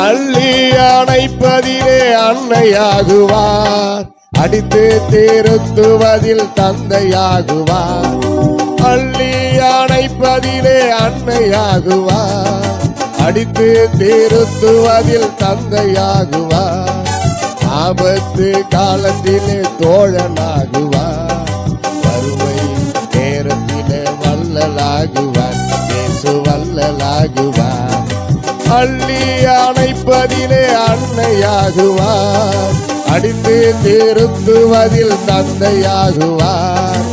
அள்ளி அணைப்பதிலே அன்னையாகுவார், அடித்து திருத்துவதில் தந்தையாகுவார். அள்ளி அணைப்பதிலே அன்னையாகுவார், அடித்து திருத்துவதில் தந்தையாகுவார். ஆபத்து காலத்திலே தோழனாகுவார், வறுமை நேரத்திலே வல்லலாகுவார். இயேசு வல்லலாகுவார். அள்ளி அணைப்பதிலே அன்னையாகுவார், அடித்து திருத்துவதில் தந்தையாகுவார்.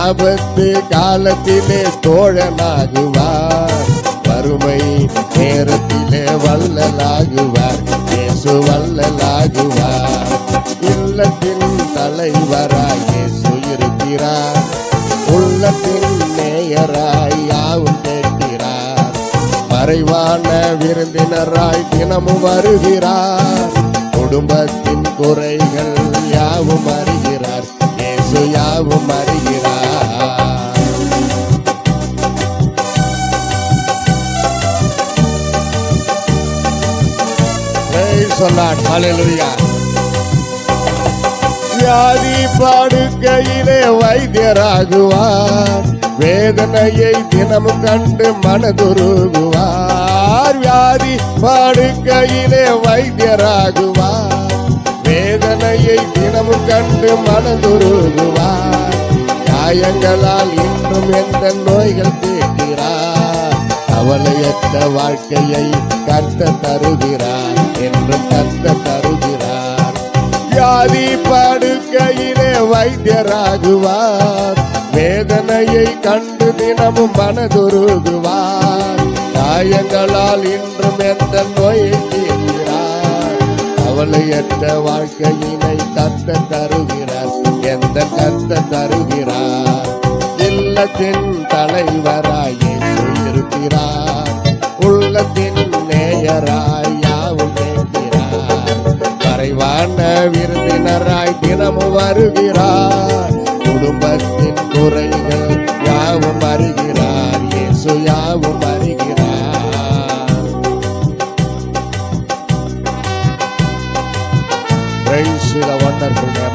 ஆபத்து காலத்திலே தோழனாகுவார், வறுமை நேரத்திலே வல்லலாகுவார். இயேசு வல்லலாகுவார். இல்லத்தின் தலைவராய் இயேசு இருக்கிறார், உள்ளத்தின் நேயராய் யாவும் கேட்கிறார். மறைவான விருந்தினராய் தினமும் வருகிறார், குடும்பத்தின் குறைகள் யாவும் அறிகிறார். இயேசு யாவும் அறிகிறார். வியாதி படுக்கையிலே வைத்தியராகுவார், வேதனையை தினமும் கண்டு மனதுருகுவார். வியாதி படுக்கையிலே வைத்தியராகுவார், வேதனையை தினமும் கண்டு மனதுருகுவார். காயங்களால் இன்றும் எந்த நோய்கள் தீர்க்கிறார், கவலையற்ற வாழ்க்கையை கர்த்தர் தருகிறார், என்றும் கர்த்தர் தருகிறார். வியாதி படுக்கையிலே வைத்தியராகுவார், வேதனையை கண்டு தினமும் மனதுருகுவார். காயங்களால் இன்றும் எந்த நோயை தீர்க்கிறார், கவலையற்ற வாழ்க்கையினை கர்த்தர் தருகிறார், எந்த கர்த்தர் தருகிறார். இல்லத்தின் தலைவராய் இயேசு இருக்கிறார், உள்ளத்தின் நேயராய் யாவும் கேட்கிறார். மறைவான விருந்தினராய் தினமும் வருகிறார், குடும்பத்தின் குறைகள் யாவும் அறிகிறார். இயேசு யாவும் அறிகிறார். Praise the wonderful name